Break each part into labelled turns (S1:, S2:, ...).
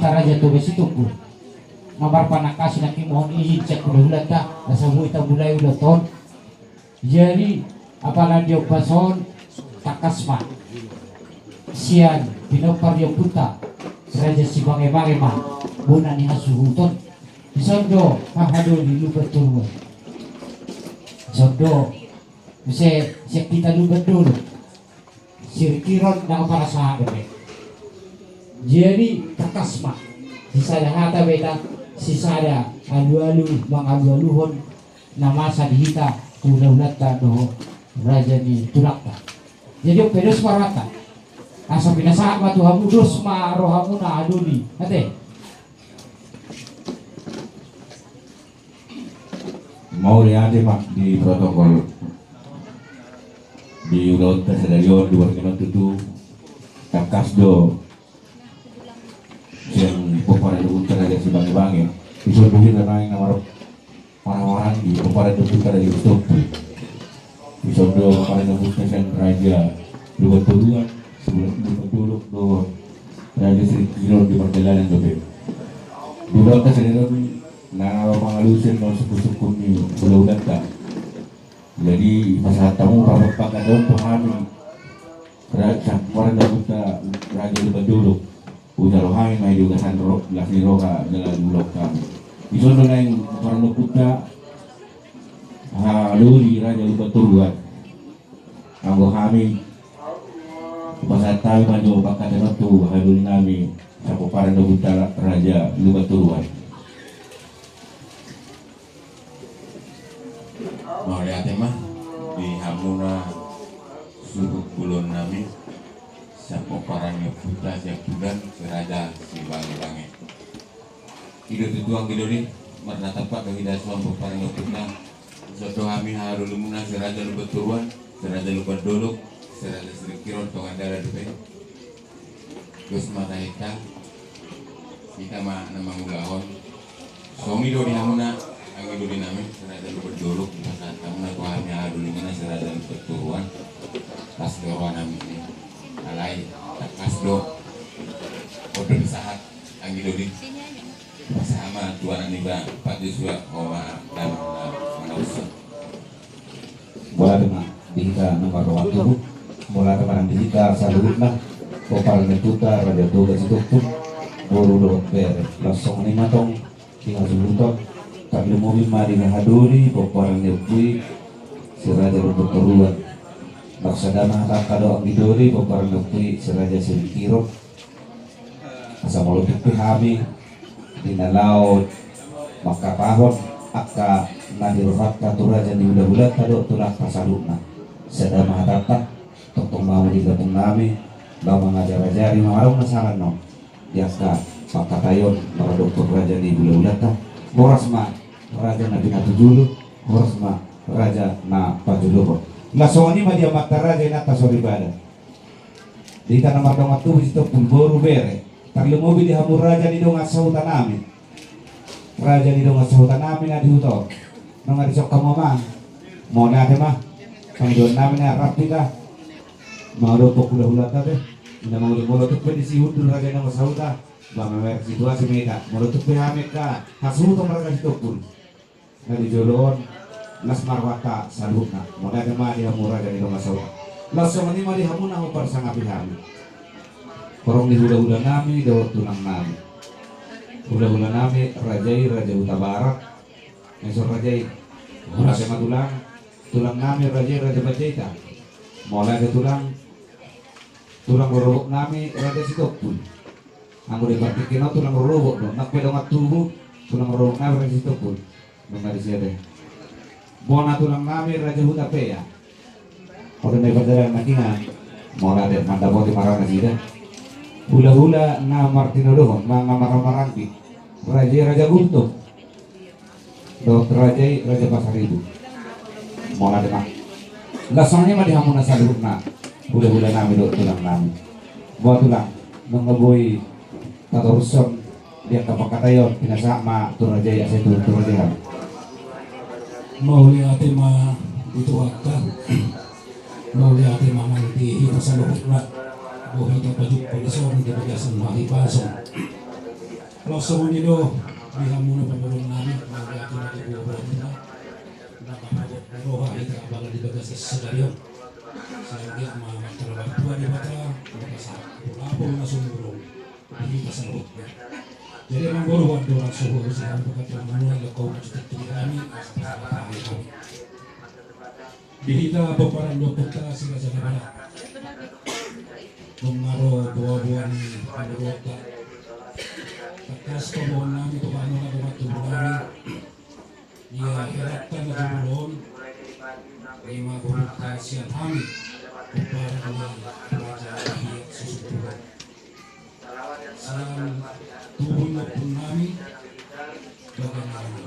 S1: taraja to besi tuku ngabar panakasi naki mohon izin cek udah ta asa ita mulai udah ton jadi apalagi dia pason takasma sian pinopar dia puta raja si bange mah buna ni hasuhuton isondo hahado di lubat dulu sondo bisa kita lubat dulu sirkiron na para sa gabi jadi takasma sisada hata beta sisada alu-alu mangalu-aluhon na masa dihita ulat-ulata do raja ni tulakta jadi pedos marata asa pinasaan ba tuhamu dos ma rohamu na aduli ate
S2: mau lihat Pak di protokol di Undang Kesadaran di Warga itu takasdo yang pepada utara dari Bangi itu lebih dari nomor orang-orang di pepada utara dari Stop di Sodo pepada utara raja dua turuan sebelum dulu do raja Sri Kiro di perjalanan lebih di Undang Kesadaran na pangalusin no suku-suku ni bulan tak jadi masalah tamu pakai daun pahami raja orang dah buta raja lebih dulu udah rohani mai juga sandro lagi roka jalan blok kami itu yang orang buta haluri raja lebih turuan anggo kami masalah tahu maju pakai daun tu haluri kami sapu para buta raja lebih turuan
S3: mau lihat mah di Hamuna suruh bulon nami siapa parangnya putra siap bulan seraja si bangi hidup tuang hidup ni marna tempat bagi dasar parangnya putra soto kami harus lumuna seraja lupa turuan seraja lupa dolok seraja serikiron tongan darah dupe terus mata kita mah nama mulahon suami do di Hamuna ang hidup namin serada lupa dolok saat kamu nak hanya dulu mana serada lupa turuan pas doruan namin ini alai pas do bodoh di saat ang hidup ini sama tuan ini bang Pak Joshua dan mana usah
S2: bola dengan tingkat nomor waktu bola dengan tingkat salut lah kopal netuta raja tugas itu pun baru dot ber langsung ni matong tinggal sebutan tak mobil mari ngahaduri poporang nepui siraja berturuan laksadana kakado ang idori poporang nepui siraja sirikiro asa molutik pihami dinalaw makapahon akka nadiruhat katuraja di bulat-bulat kado tulak pasalukna sada mahatata totong mau digabung nami bawa mengajar-ajari marong nasangan no yaka pakatayon para dokter raja di bulat-bulat ta boras ma raja na pinatujulu boras ma raja na pajuluho lasoni ma dia mata raja na tasoribada di tanah madong atu itu pulboru bere tarlu mobil di hamur raja di dong asau tanami raja di dong asau tanami na dihuto nang arisok kamama mau na mah pangdon namin na rapi ka mau dopok hula-hula ta be ina mau molotok pe di sihudul raja na asau ta bagaimana situasi mereka menurut PHMK hasil mereka ditopul dari jolon nas marwata salukna modal kema dia murah dari rumah sawah langsung ini mah dihamun aku persangga PHM korong di hula-hula nami dawat tulang nami hula-hula nami raja Uta Barat mesor rajai murah sama tulang nami raja Bajaita mulai ke tulang rorok nami raja Sitopul anggo di partikin tulang rorok dong nak pedongat tubuh tulang rorok nami raja Sitopul mengenai siapa bona tulang nami raja Huta Pea pada may perjalanan nakingan mulai dari mandapoti marana sida hula-hula na Martino dohon mga marang-marangki raja Guntung Dr. Raja Pasaribu mulai dari lasangnya mah dihamun nasa luhuk na hula-hula nami do tulang nami buat tulang mengeboi tatoruson dia kapakatayon pinasama turajaya saya turajaya
S4: mau lihat tema itu akan mau lihat tema nanti kita selalu berat bahwa kita pajuk polisi di bagian mari pasang Kalau semua itu dihamuna pemulung namin, mga ating matiburo na nakapagod kita abala di bagas sedario. Sehingga matrabaho tua di bata, makasa apong na sumulong, hindi sa loob. Jadi memang baru waktu orang suhu usia berkata mana lekau macam tu kami asal dihita peperan dokter sila sana mana mengaro buah-buah ni anggota takas pembuat nami tu anu nak buat tu nami dia herakkan lagi belum lima buah kasihan kami peperan ni raja hiat susu Tuhan salam turun pun nami bagaimana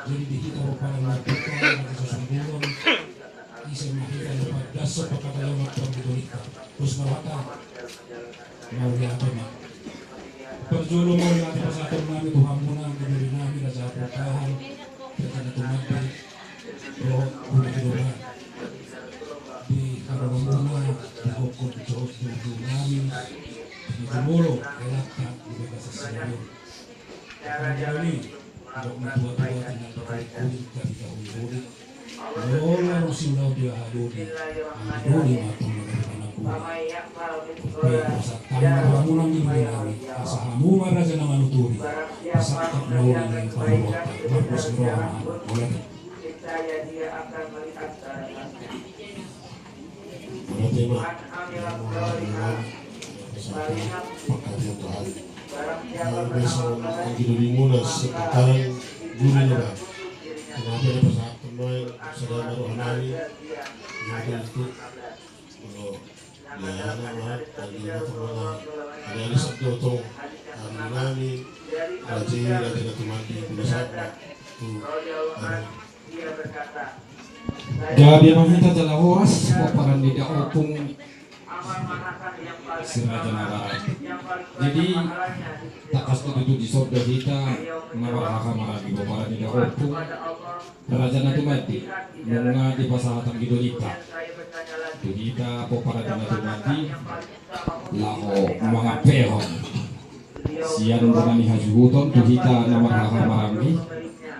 S4: jadi dihita peperan dokter lagi susu Tuhan isa makita lepas dasar pakatayan ng pagdulita terus mawata mawali ato na perjulo mo yung ating pasatong namin Tuhan mo na ang ginuli namin na sa pagkahan kita na tumagpil pero kumikiluhan di karoon mo na nagukod Diyos ng namin pinitumulo elakta di ba sa sinyo ang ginuli huwag matuwa-tuwa tinatapay-ulit ka di ka ulit Lola Rosilau dia haduri, haduri matang dengan aku. Pero sa tama mo nang ginagawa, asa hamu maraja na manuturi, asa taknauri ng pamulota, Marcos Rohan, wala na.
S5: Wala tema, pagkakalian Tuhan. Ang besok ang ginuli muna sa pagkarang duri nila. Kenapa dia pasal penuh sedang rohani yang itu kalau ya nama tadi itu mana ada sabdo tu nami raja teman di pusat tu
S1: Gabi mahita jala oras paparan di daopong si Raja Nabaran. Jadi takas tu di sorda kita mawahaka marami paparan di daopong Raja na tumati nung di pasahatan gidolita. Dulita paparan na tumati laho mga pehon. Siya nung mga ni Hajuhuton dulita na mawahaka marami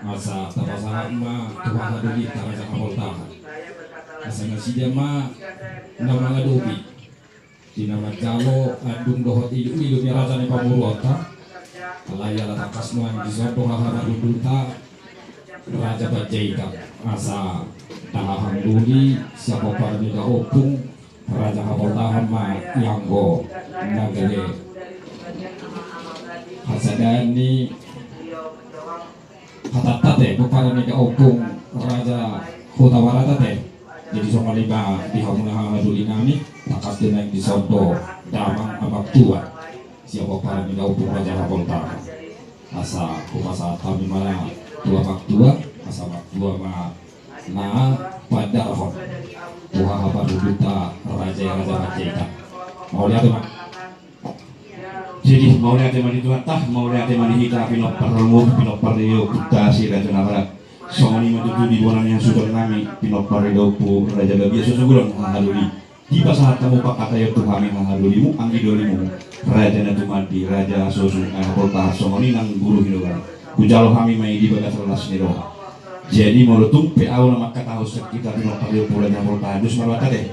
S1: masa tapasahan ma tuwa ka dulita Raja Kapoltahan. Asa nga siya ma na mga dobi di nama jalo adung dohot ilu ni Raja ni Pamurota alaya la takas nuan di sordo hahara dudulta Raja Bajaika asa tahahan duli siapa para ni opung Raja Kapoltahan ma yanggo nagale hasadan ni hatatate para ni opung Raja Kutawarata te jadi soal lima di hamuna duli nami takas dengan di sordo damang abak tua siapa para ni opung Raja Kapoltahan asa kumasa kami malah tua mak asa mak tua ma na pada roh tua apa duta raja Bajaika mau lihat mak
S2: Jadi mau lihat teman itu tah mau lihat teman kita pinok perlu kita si Raja Nabarat Songoni matutu di bulan yang sudah kami pinok paridoku Raja Gabia susugulon haluli di pasal tamu pak kata ya Tuhan yang halulimu anggi dolimu Raja Natumati Raja Sosu Kapoltahan Songoni nang guru hidupan kujalo kami mai di bagas relas niro jadi mau lutung PAU nama kata harus kita pinok paridoku Raja Kapoltahan dus marwata deh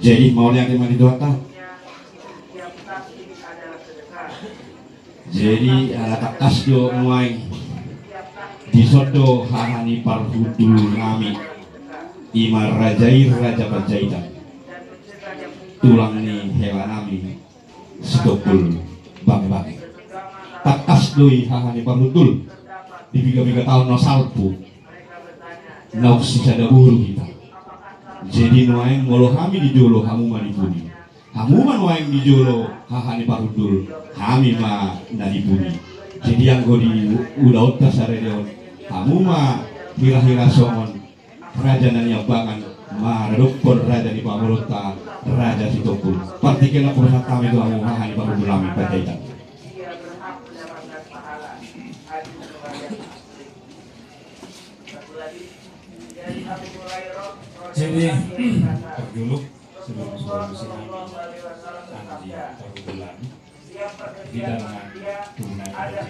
S2: jadi mau lihat teman itu tah jadi ala takas do muai disodo hahani parhudul nami imar rajair Raja Bajaika tulang ni hewan nami stokul bang takas doi hahani parhudul di biga tahun no salpu no sisa da buru kita jadi nuaing molo kami di jolo hamu manipuni hamu man waing di jolo hahani parhudul kami mah dari bumi jadi yang gue di udah tasare deon kamu mah hira-hira somon raja nanya bangan mah redukor raja di Pamurota Raja Sitokul partikel perusahaan kami itu kamu mah di Pamurota kami Bajaika
S4: Jadi dulu sebelum musim di tahun bulan di dalam tunai Jaya.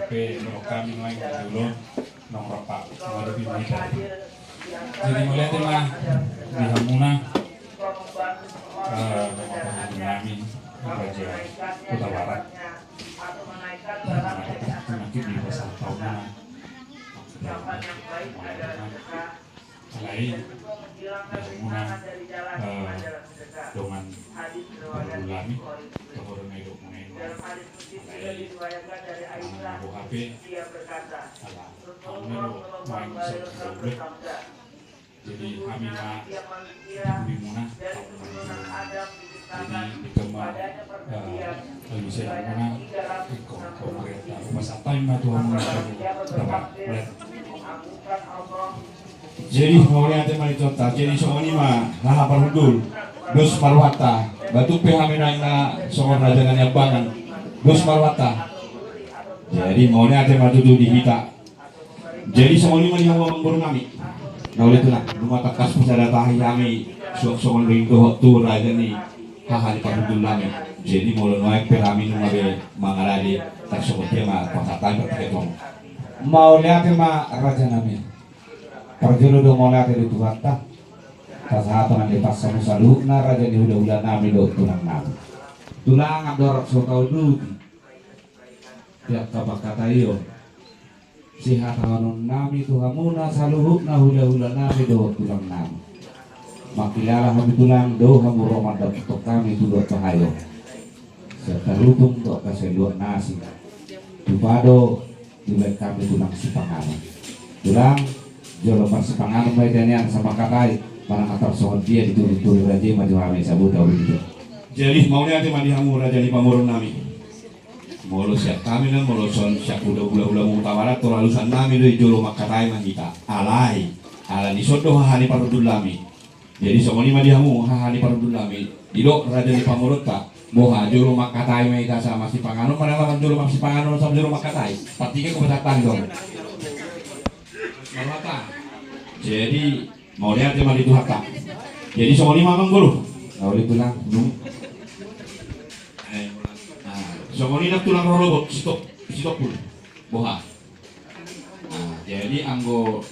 S4: Tapi menurut kami dulu nongkrong Pak lebih militer. Jadi melihat mah di Hamuna kami Raja Kota Barat penyakit di pasar tahunan lain Hamuna dengan pergulami kemudian hidup mengenai Abu HP Hamuna main sebelum jadi kami di Muna jadi dikembang bisa Muna pemerintah wisata yang Tuhan dapat
S2: Jadi mau lihat teman itu jadi soal ini mah nah parudul dos marwata batu pehaminang na soal rajangan yang bangan dos marwata jadi mau lihat teman itu dihita jadi soal ini mah yang mengguru kami nah oleh itulah rumah takas pusada tahi kami soal rindu waktu raja ni hahal parudul kami jadi mau naik pehamin ngabe mangaradi tak soal tema pasatan berketong mau lihat tema raja nami Perjulu do mulai dari tuata, kasahatan di pas sama salu, nara jadi udah nami do tulang nami. Tulang abdor sotau dulu, tiap kapak kata iyo. Si hatanun nami tuhamuna saluhuk na udah nami do tulang nami. Makilala kami tulang do hamu roman do untuk kami tu do pahayo. Serta lutung do kaseluan nasi. Tupado dilek kami tulang sipanganan. Tulang jolo persepangan medannya sama kakai para atar soal dia diturut-turut raja maju kami sabut tahu gitu. Jadi maunya nanti mandi hamu raja di pamurun nami. Molo siap kami nan molo son siap udah mutawarat tolalusan nami do jolo makatai kita alai ala di sodo hahani parudul nami. Jadi somoni mandi hamu hahani parudul nami. Dilo raja di pamurut tak moha jolo makatai kita sama si pangano mana jolo si pangano sama jolo makatai. Patiga kebetulan dong. Marwata. Jadi mau lihat cuma itu harta. Jadi soal lima guru. Kalau tulang belum. Soal ini tulang robot stop pun. Boha. Nah, jadi anggo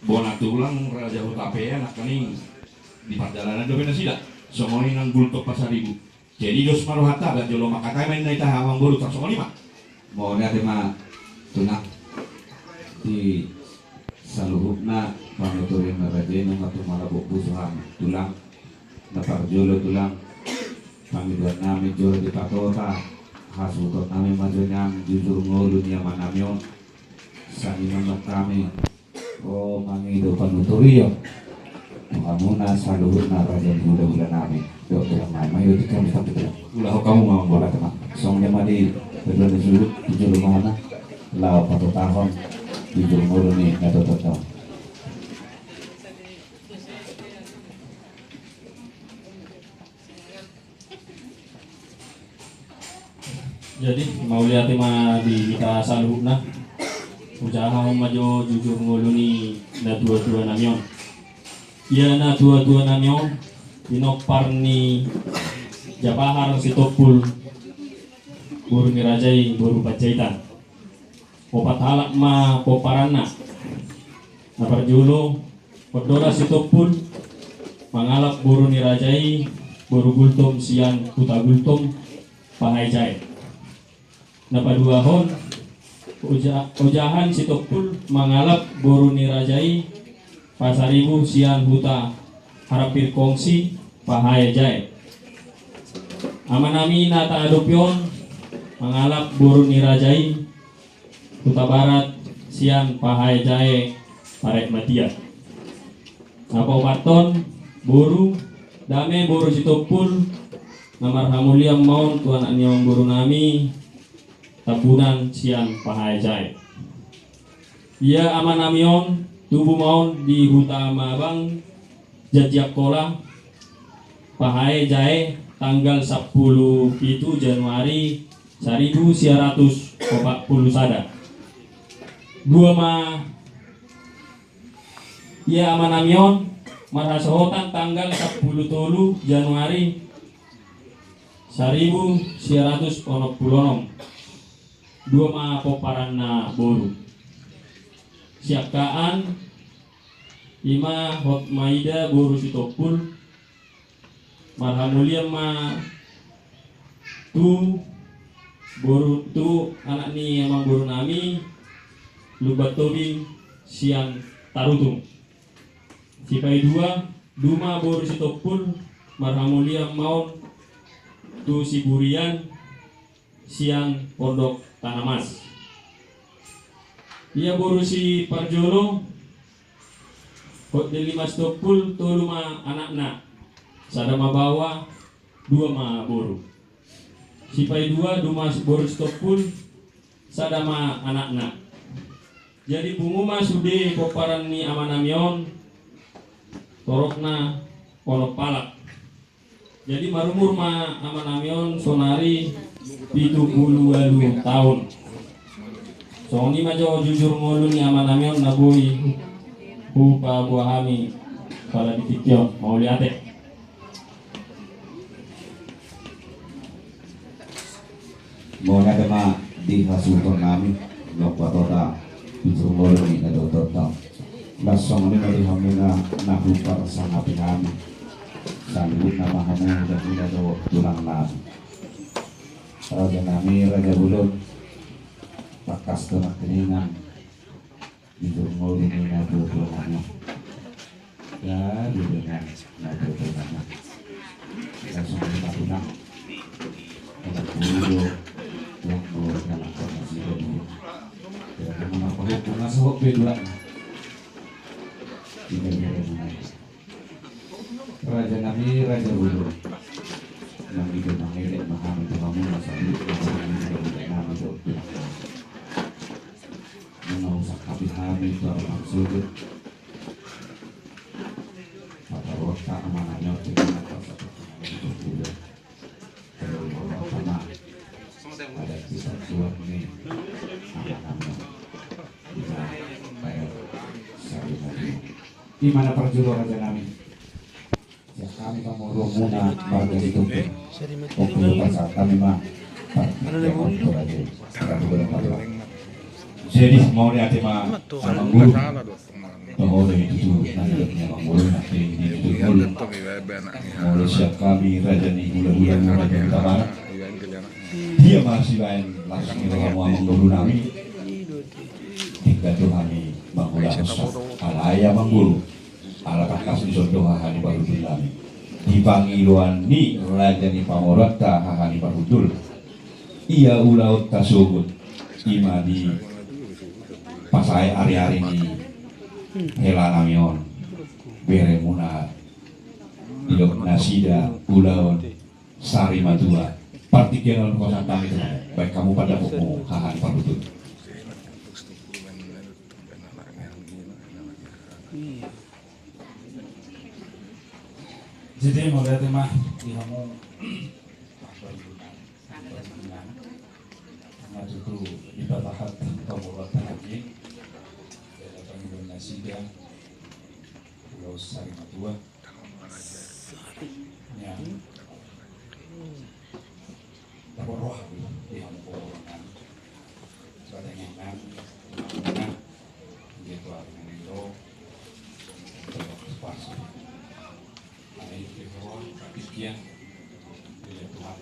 S2: bona tulang raja utape anak kening di perjalanan do bena sida. Soal ini nang gultok pasar ibu. Jadi dos marwata dan jolo makakai main naita hamang guru tak soal lima. Mau lihat cuma tulang di saluhukna panuturin naradeno atau malabuk busuhan tulang napar jolo tulang panggilan nami jolo di patota hasutot nami majunyang jujur ngulun yaman namyon sani manok kami oh mangido panuturio mengamuna saluhukna raja muda-muda nami yuk tulang nami mayo di kami tapi tulang ulah kamu mau bola teman songnya madi berdua disudut jujur mana lau patu tahun jujur ngulun nih atau tetap.
S6: Jadi mau lihat mah di kita saluhna usaha maju jujur nguluni na dua-dua namyon. Iya na dua-dua namyon dinopar ni Jabahar si Topul buru ni Rajai buru Pacaitan. Opat halak ma poparana naparjulo podora si Topul mangalap buru ni Rajai buru gultom sian puta gultom pahai jai. Napaduahon ujahan si Topul mangalap buru ni Rajai pasaribu sian huta harapir kongsi pahai jai. Amanami nata adopyon mangalap buru ni Rajai Kuta Barat siang pahai jae parek matia. Apa waton buru dame buru Sitopul namar hamuliam maun tuan anyong buru nami tabunan siang pahai jae. Ia aman namion tubuh maun di huta mabang jajak kola pahai jae tanggal 10 itu Januari 1940 sada. Dua ma ia amanamion marhasohotan tanggal 10 Januari 1986 dua ma poparan na boru siakaan ima hot maida boru sitopul marhamulia ma tu boru tu anak ni emang boru nami lubat tobing siang tarutung sipai duma boru sitopul marhamulia maun tu siburian siang pondok Tanamas ia boru si Parjolo hot deli mas topul tolu ma anakna sadama bawa dua ma boru sipai duma boru stopul sadama anakna jadi bunguma sude poparan ni amanamion torokna ono palak jadi marumur ma amanamion sonari 78 tahun soni majo jujur ngolu ni amanamion nabui hupa buahami pada ditikyo mau liate
S2: Mau nadama di hasulkan kami lokwa tota jujur ngolo ni na tota lasong ni mali hamina nahupa sa api kami salut nama hamu dan tidak do tulang nas raja nami raja bulun pakas tenak keningan jujur ngolo ni na tota kami ya jujur na tota kami lasong ni matunang anak bulu yang menguruskan informasi ini dan mengapa hukum asal beda ini Raja Nabi Raja Bulu Nabi itu mengilik Muhammad kamu masa itu Nabi itu mengusak Nabi Hamid dalam maksud pada waktu amanahnya dengan kuasa itu tidak ada kisah suap ini amanahnya kita bayar sehari di mana perjulo Raja Nabi ya kami pamoro muna warga itu oke pasal kami mah jadi mau lihat mah sama guru bahwa itu nanti guru nanti itu guru mau siap kami Raja nih bulan-bulan Raja utama dia masih lain langsung ngomong guru nami tiga tuh kami bangulah alaya mangguru ala kakas disondo hahani baru bilang di pangiluan ni Raja ni pamorata hahani barudul ia ulaut tasubut ima di pasai hari-hari ni helanamion beremuna ilok nasida ulaut sari madua partikenon kosan kami baik kamu pada buku hahani barudul
S4: Jadi mau lihat mah di kamu itu ibadahat pemulatan lagi dari panggilan nasida Pulau Sari Madua yang terroh di kamu pemulatan sebagai yang mana gitu dengan itu terpaksa itu kawan pikiran dia Tuhan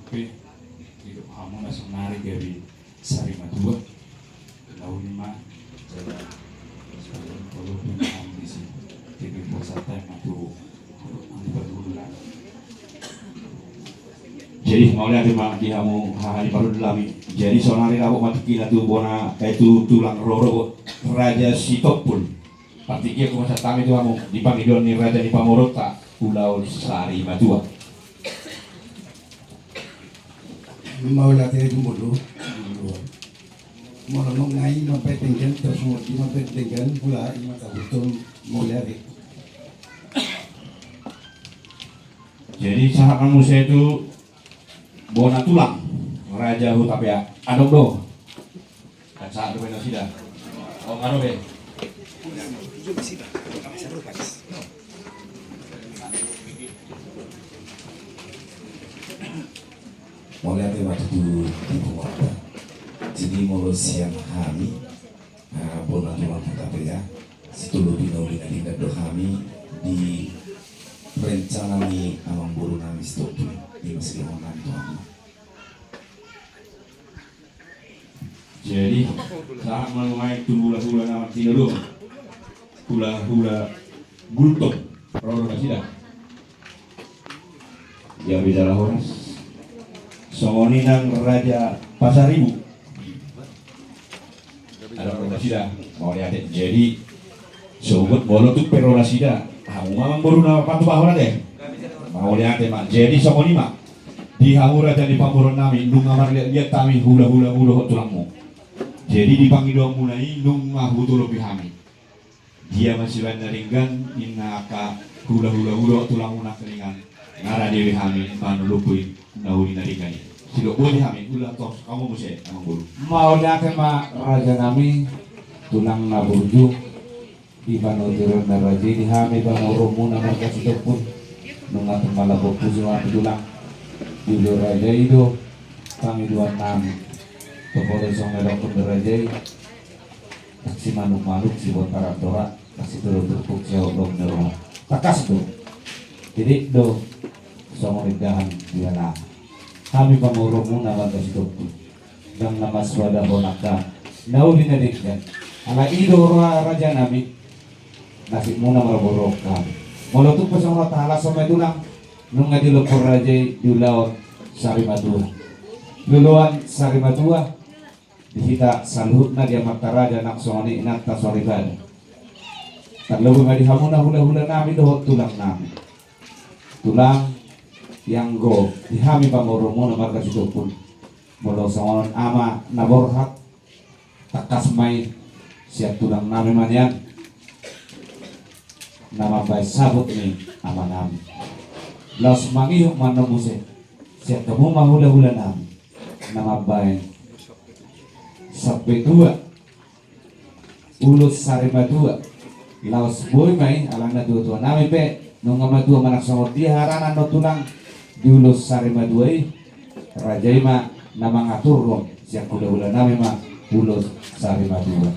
S4: hidup kamu masih menarik dari Sari Madua tahun 5 saya kalau punya ambisi TV Pusat Madu Antipadulan
S2: jadi mau lihat di kamu hari baru delami jadi sonari aku mati kira tuh bona itu tulang roro Raja Sitopul pasti kia kumasa tami itu kamu dipanggil ni Raja di Pamorota Pulau Sari Madua
S7: mau latih dulu mau nong ngai sampai tinggal terus mau sampai tinggal pula ima betul mau latih
S2: jadi saat kamu saya itu bona tulang Raja Hutapea adok do kan saat itu benar sida oh ngaruh be Mulai dari waktu di Purwakarta, jadi mulai siang kami, bulan bulan kita ya, situ lebih nauli nanti dan kami di rencana ni amang buru nami stop di masih orang tuan.
S6: Jadi saat mengenai hula-hula nama tiga hula-hula gultok, roda kasih
S2: Ya bicara horas. Songoni nang Raja Pasar Ibu. Ada Perolasida, mau lihat deh. Jadi sobat bolo tuh Perolasida. Kamu memang baru nama patu bahwa deh. Mau lihat deh mak. Jadi Songoni mak di Hamura jadi pamburon nami. Nung ngamar lihat kami hula tulangmu. Jadi dipanggil doang mulai nung ngahu tuh lebih hami. Dia masih banyak ringgan inaka hula tulangmu nak ringan. Nara dewi hami manu lupuin nauri naringani. Tidak boleh hami ulah toh kamu mesti emang bulu.
S1: Mau lihat ma raja nami tulang naburju di panotiran raja di hami panorumu nama kasih pun nungat malah fokus sama tulang di raja itu kami dua enam kepada sang medok raja taksi manuk si buat para tora kasih turun terpuk jauh dong nerah takas tuh jadi do sama ridahan dia lah kami pamurung nama kasih dokter dan nama swada bonaka nauli nadikkan ala ido raja nami nasib muna maraborok kami mula tu pasang taala sama tulang nung ngadi lokor raja diulawan sari madua luluan sari madua dihita saluhut na dia mata raja nak songani nak taswariban terlalu ngadi hamuna hula nami dohot tulang nami tulang yang go dihami pamoromo na marga situ pun molo sangon ama naborhat takas may siap tulang nami manyan nama bay sabot ni ama nami los mangihok manamuse siap kamu mahula nami nama bay sampai dua ulus sarima dua laos boy may alang na dua nami pe nung ama dua manak sangot diharanan no tulang diulus sarima duai raja ima nama ngatur rom siap hula nami ma ulus sarima dua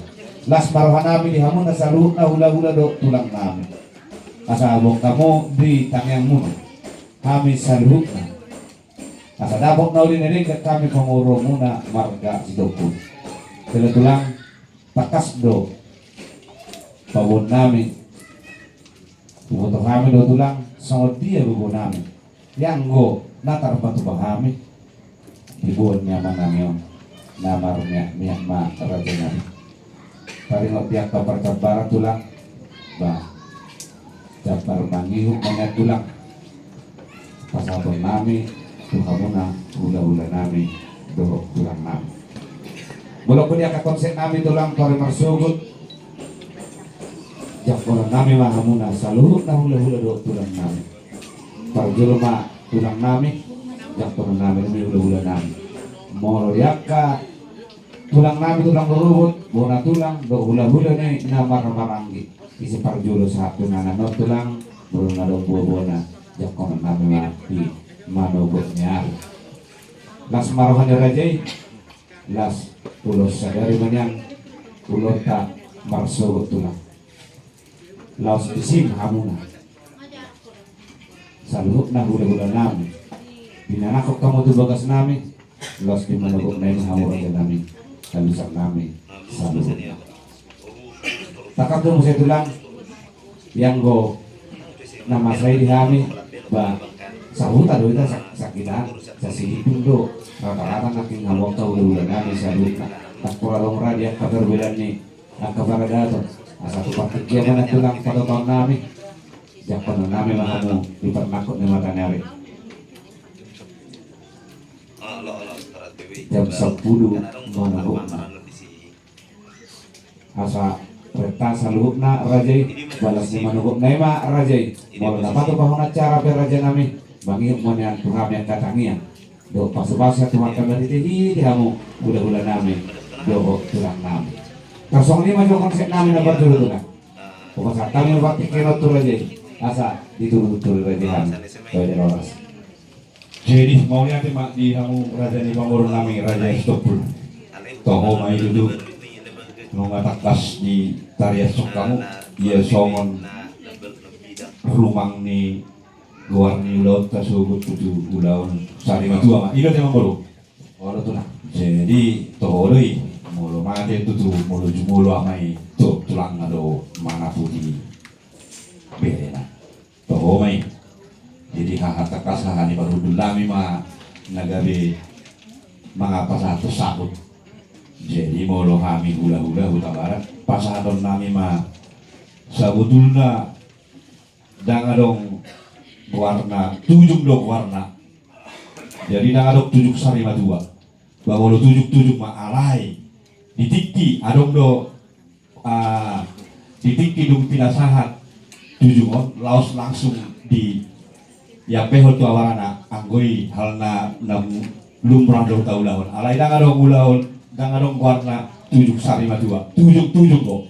S1: las marohan nami di hamun nasaluh na hula do tulang nami asa abok kamu di tangyang mun kami saluh na asa dabok na uli nari kami panguro muna marga sidokun sila tulang takas do pabon nami bubuto kami do tulang sangot dia bubon nami yang go natar batu bahami ibuan nyaman namyon namarnya ma raja nami paling opiak kapar kapar tulang bah kapar mangihuk mangat tulang pasabon nami tuhamuna hula nami do tulang nami bolok dia ka konsep nami tulang tori marsugut jakona nami mahamuna saluhut na hula do tulang nami parjulma tulang nami jakona nami hula nami moro yakka tulang nami tulang berubut bona tulang do hula ni namar maranggi isi parjulo satu nana no tulang burung ada buah-buahna jakona nami mati manobotnya las marohan rajai las ulos sadari manyang ulota marsogot tulang laos isim hamuna saluhut na hula nami binanakok kamu tu bagas nami los di managok na yung hamura nami kalusak nami saluhut takap mo sa tulang yang go na masay di kami ba sahuta do ita sakita sa silipin do rata-rata naking hamok ta hula nami saluhut na takpuralong radia katerbilan ni ang kabaradato asa tu patikya na tulang pada tahun nami jakon nami mahamu dipernakut ni mata nyari jam 10 managok na asa reta saluhut na rajay balas ni managok na ima rajay mau dapat pa hona cara per raja nami bangi mo niyan tuham yang katangian do pasubasa tuhan kami di hamu hula nami do tulang nami
S2: 05 juga konsep namin na berdulu tuh kan. Pokoknya kami waktu kenot tuh aja, asa diturut-turut aja Raja Loras. Jadi mau lihat mak di kamu Raja di Pangurun nami Raja Estopul. Toho mai duduk nungataklas di tarian sok kamu, dia somon rumang ni guarni laut kasugut tujuh ulaun sari matua mak. Ilo temang baru. Orang tuh nak. Jadi toho doi. Mulu mati itu tuh mulu jumulu amai tuh tulang ado mana putih beda toh mai jadi hahat takas hahani baru dulami ma nagabe mangapa satu sabut jadi mulu kami hula-hula huta barat pasadon nami ma sabutulna dangadong warna tujuh dong warna jadi dangadong tujuh sari madua bahwa tujuh ma alai ditikti adong do ditikti dong pinasahat tujuh laos langsung di ya pehol tu awarana anggoi halna nam lumrah do taulahon alai dang adong ulaon dang adong warna tujuh sari madua tujuh kok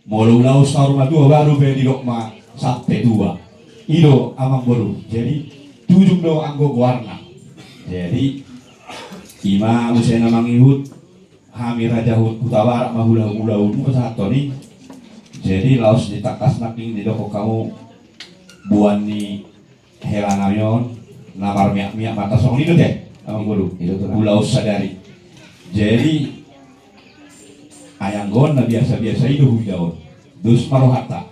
S2: molo laos sari madua baru be di ma sate dua ido amang baru jadi tujuh do anggo warna jadi ima usai namang ihut kami Raja Hutabarak mahulau-hulau saat ini jadi laos ditakas naking di doko kamu buan ni helanamion namar miak mata song itu deh amang guru itu tuh laos sadari jadi ayanggon na biasa-biasa itu hujaon dus marohata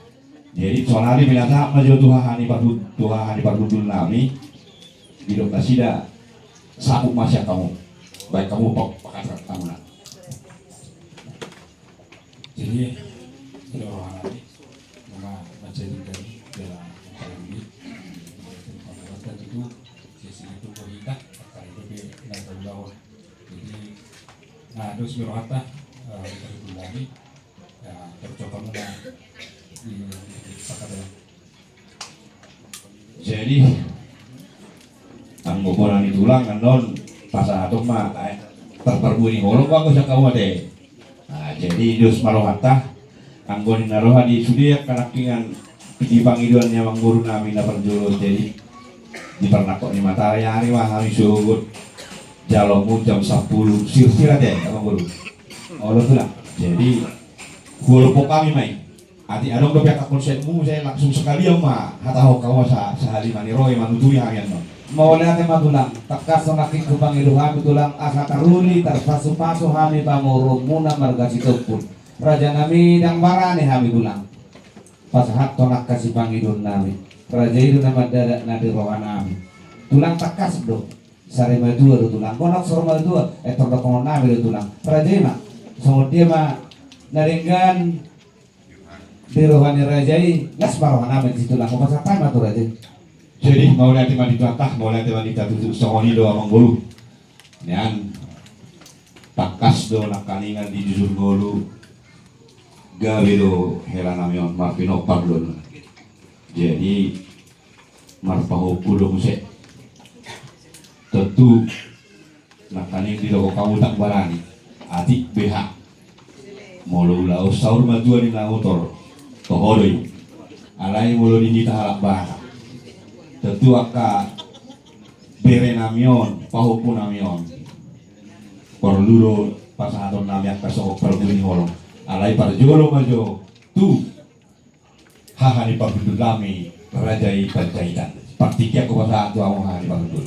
S2: jadi sonari binasa maju tuhani pardudul nami di dok nasida sabuk masya kamu baik kamu pakat kamu nak.
S4: Jadi kita orang ini menjadikan dalam ini pemerintahan itu sisi itu pemerintah kali itu naik laut jadi nah terus berkata ini ya tercoba mana di pakar
S2: jadi ang bobolan itulang non pasal atau mah terperbuni holong bagus ya kamu deh. Nah, jadi dus marohata anggon naroha di sudia kanakingan di pangiduannya mang guru nami na perjulur jadi di pernakok ni matahari hari mah kami sugut jalomu jam 10 sir-sir aja mang guru. Allah tuh lah. Jadi walaupun kami main ati adong do pihak konsepmu saya langsung sekali mah hataho kamu sehari mani roy manutui harian mah. Mau lihat tema tulang, takas semakin kubang hidup kami tulang asa taruli terpasu-pasu kami pamurung muna marga situpun raja nami dang barani kami tulang pasahat tonak kasih pangidun nami raja itu nama dadak nadi rohan nami tulang takas do sari madua do tulang konok soro madua tordok kono nami do tulang raja mah semua dia mah naringgan di rohani raja ini ngas barohan nami di tulang mau pasal apa tuh raja. Jadi mau lihat tema ditlatah, mau lihat tema ditatutup songoni doa manggulu. Nian takas do nakaningan di jujur golu. Gawe do helanamion marpino pardon. Jadi marpaho kudo muse. Tentu nakaning di loko kamu tak barani. Adik BH. Molo laos saur madua di nautor. Tohodoi. Alai molo di harap bahasa. Tentu akan bere namion, pahupu namion. Perlu pasangan nami akan sokok perbuni holong. Alai parjolo majo tu hahani parbudul lami rajai pancaitan. Partikia ko pasangan tu awang hahani parbudul.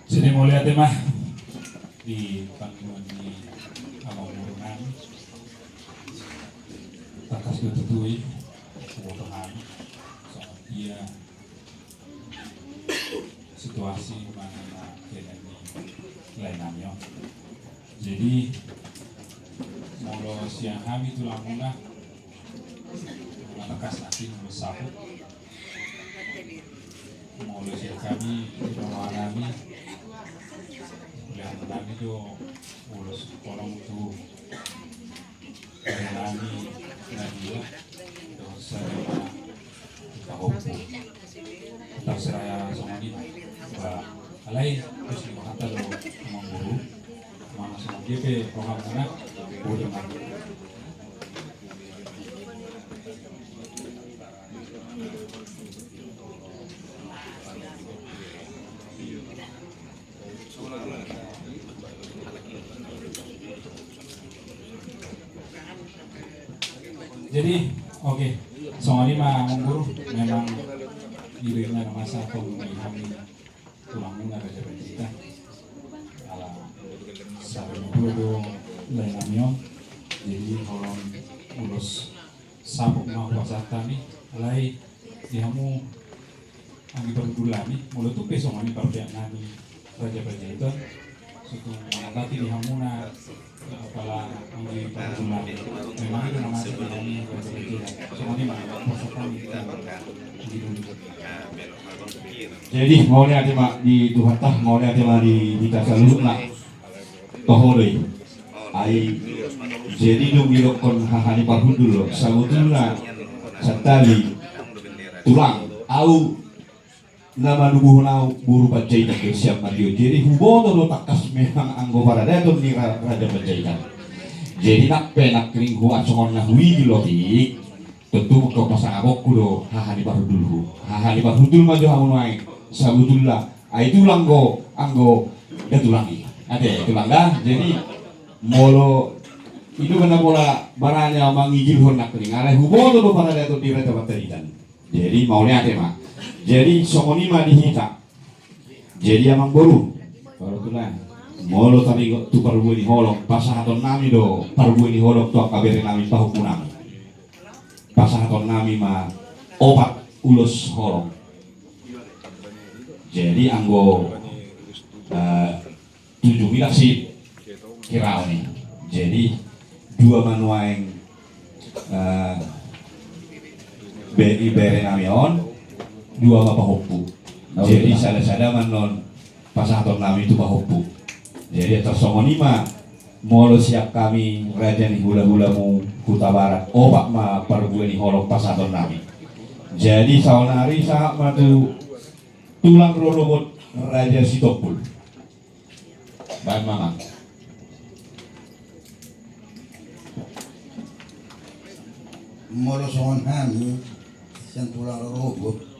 S4: Jadi mau lihat tema di panggilan di Amang Murungan takas ditutui kebutuhan iya situasi mana kena di lainnya jadi molo siang kami tulang muna takas nanti molo sapu molo siang kami di rumah kami yang kami itu urus kolong itu kami Nadia terus saya Kahopo terserah sama ini alai terus dikata lo mengguru mana sama GP program mana
S7: boleh mati.
S4: Jadi oke, soalnya mah mengguru memang dirinya nama satu menghami tulang mungar aja kita ala sarang dulu lain amion jadi kalau ulus sabuk mau pasatan nih alai dihamu anggi berdulami mulut tuh besok mani parpiak nami raja-raja itu suku mengangkati dihamuna kepala anggi berdulami memang itu nama satu kami raja-raja semuanya mah pasatan
S2: Jadi mau lihat mak di Tuhan tah mau lihat mak di kita selalu nak tohoi. Ai jadi dong ilok kon hahani parhudul sabutulna satali tulang au nama nubuh nau buru pacaikan ke siap madio jadi huboto do takas memang anggo pada daton ni raja pacaikan. Jadi nak penak kering huat songon na hui lotik tentu kau pasang abok kudo hahani parhudul hahani parhudul maju hamun wae sabutullah ai tulang go anggo ya tulangi ade tulang dah jadi molo itu kena pola baranya mangijil hornak kering alai huboto do pada daton di raja pacaikan. Jadi mau lihat mak jadi songonima dihita jadi amang boru baru tulah molo tadi tu parbu ini holok pasahaton nami do parbu ini holok tu kabere nami pahukunami pasahaton nami ma opat ulus holok jadi anggo 7 milas sih kirau nih jadi dua manuaeng bere namion dua bapak hopu jadi sada-sada manon pasahaton nami itu bahopu jadi tersongonima molo siap kami raja ni hula-hulamu huta barat opak ma parbueni holok pasahaton nami jadi saunari sahak matu tulang rorobot raja Sitopul baik mama
S7: Molo songon kami siang tulang robot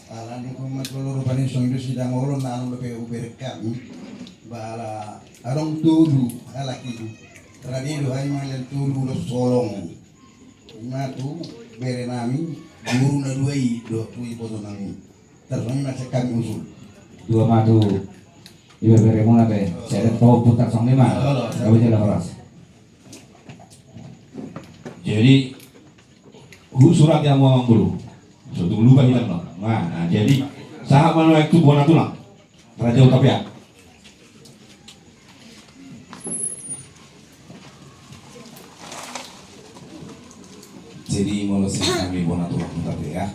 S7: alani ko matuluro panin song itu sidang ulun na anu lepe uberkam bala arong tudu alaki tradido hay malen tudu lo solong matu bere nami guru na duai do tui poto nami terus na sekam usul
S2: dua matu iba bere mona be saya tahu putar song lima kau jalan keras jadi surat yang mau guru suatu lupa hilang no. Nah, jadi sahabat manual itu buana tulang raja utapia jadi mulai kami buana tulang utapia